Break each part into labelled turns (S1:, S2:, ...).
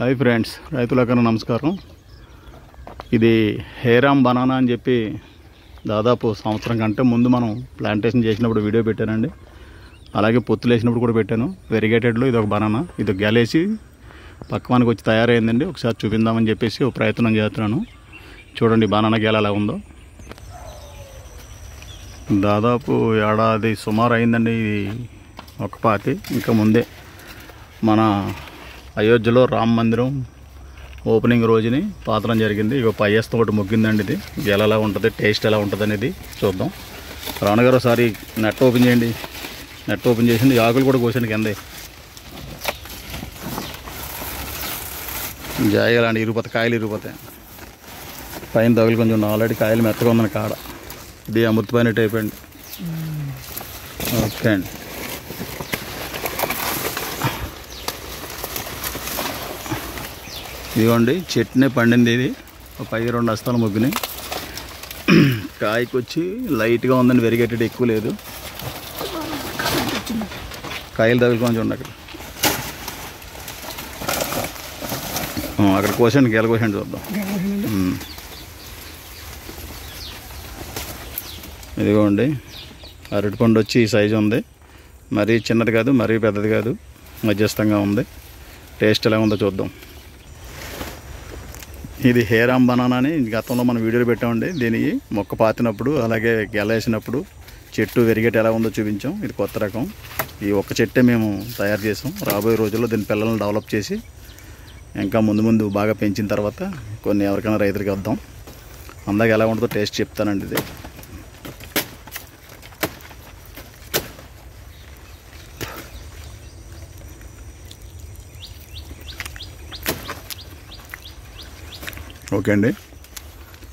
S1: Hi friends, రైతులకు నమస్కారం. ఇది హేరామ్ బనానా అని చెప్పి దాదాపు సంవత్సరం కంటే ముందు మనం ప్లాంటేషన్ చేసినప్పుడు వీడియో పెట్టానండి. అలాగే పొత్తులు వేసినప్పుడు కూడా పెట్టాను. వెరిగేటెడ్లో ఇది ఒక బనానా, ఇది గెలేసి పక్కవానికి వచ్చి తయారైందండి. ఒకసారి చూపిందామని చెప్పేసి ఒక ప్రయత్నం చేస్తున్నాను. చూడండి బనానా గెల ఎలా ఉందో. దాదాపు ఏడాది సుమారు అయిందండి. ఇది ఒక పాతి ఇంకా ముందే మన అయోధ్యలో రామ మందిరం ఓపెనింగ్ రోజుని పాతడం జరిగింది. ఇక పైఎస్తో ఒకటి మొగ్గిందండి. ఇది గెల ఎలా ఉంటుంది, టేస్ట్ ఎలా ఉంటుంది అనేది చూద్దాం. రాణగారు ఒకసారి నెట్ ఓపెన్ చేయండి. నెట్ ఓపెన్ చేసింది, ఆకులు కూడా కోసండి కిందే. జాయిగా అండి, ఇరిగిపోతాయి కాయలు, ఇరిగిపోతాయి. పైన తగులు కొంచెం ఆల్రెడీ కాయలు మెత్తగా ఉందని కాడ. ఇది అమృతమైన టైప్ అండి. ఓకే అండి. ఇదిగోండి చెట్టునే పండింది. ఇది పై 2 హస్తాలు మొగ్గుని. కాయకు వచ్చి లైట్గా ఉందండి, వెరిగేటెడ్ ఎక్కువ లేదు. కాయలు తగులు కొంచెం ఉండి అక్కడ కోసండి, గెల కోసండి చూద్దాం. ఇదిగోండి అరటిపండు వచ్చి ఈ సైజు ఉంది. మరీ చిన్నది కాదు, మరీ పెద్దది కాదు, మధ్యస్థంగా ఉంది. టేస్ట్ ఎలా ఉందో చూద్దాం. ఇది హేరామ్ బనానా అని గతంలో మనం వీడియోలు పెట్టామండి. దీనికి మొక్క పాతినప్పుడు అలాగే గెలేసినప్పుడు చెట్టు వెరిగేట ఎలా ఉందో చూపించాం. ఇది కొత్త రకం. ఈ ఒక్క చెట్టే మేము తయారు చేసాం. రాబోయే రోజుల్లో దీని పిల్లలను డెవలప్ చేసి ఇంకా ముందు బాగా పెంచిన తర్వాత కొన్ని ఎవరికైనా రైతులకి వద్దాం. అందాక ఎలా ఉంటుందో టేస్ట్ చెప్తానండి. ఇది ఓకే అండి.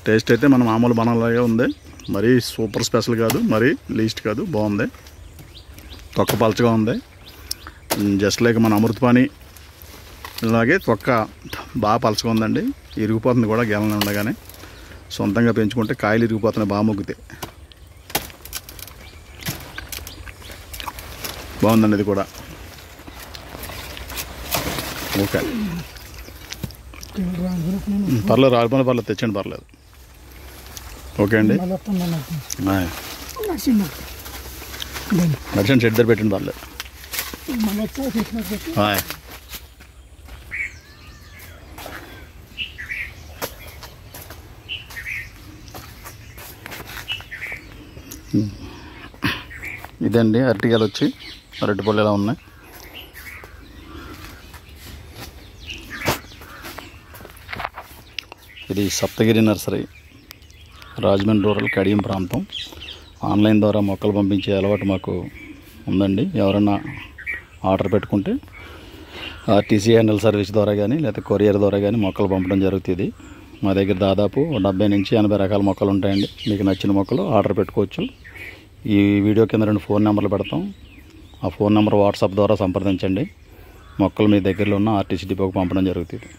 S1: టేస్ట్ అయితే మన మామూలు బనానాలాగే ఉంది. మరీ సూపర్ స్పెషల్ కాదు, మరీ లీస్ట్ కాదు, బాగుంది. తొక్క పలచగా ఉంది. జస్ట్ లైక్ మన అమృతపాణి ఇలాగే తొక్క బాగా పలచగా ఉందండి. ఇరిగిపోతుంది కూడా గెలని ఉండగానే. సొంతంగా పెంచుకుంటే కాయలు ఇరిగిపోతున్నాయి, బాగా మొగ్గుతాయి. బాగుందండి ఇది కూడా. ఓకే పర్లేదు, రాలిపోయిన పర్లేదు, తెచ్చండి పర్లేదు. ఓకే అండి. నచ్చండి, షెడ్ దగ్గర పెట్టండి పర్లేదు. ఇదండి అరటికాయలు వచ్చి అరటిపళ్ళు ఎలా ఉన్నాయి. ఇది సప్తగిరి నర్సరీ, రాజమండ్రి రూరల్ కడియం ప్రాంతం. ఆన్లైన్ ద్వారా మొక్కలు పంపించే అలవాటు మాకు ఉందండి. ఎవరైనా ఆర్డర్ పెట్టుకుంటే ఆర్టీసీ హ్యాండిల్ సర్వీస్ ద్వారా కానీ లేదా కొరియర్ ద్వారా కానీ మొక్కలు పంపడం జరుగుతుంది. మా దగ్గర దాదాపు 70 నుంచి 80 రకాల మొక్కలు ఉంటాయండి. మీకు నచ్చిన మొక్కలు ఆర్డర్ పెట్టుకోవచ్చు. ఈ వీడియో కింద 2 ఫోన్ నెంబర్లు పెడతాం. ఆ ఫోన్ నెంబర్ వాట్సాప్ ద్వారా సంప్రదించండి. మొక్కలు మీ దగ్గరలో ఉన్న ఆర్టీసీ డిపోకి పంపడం జరుగుతుంది.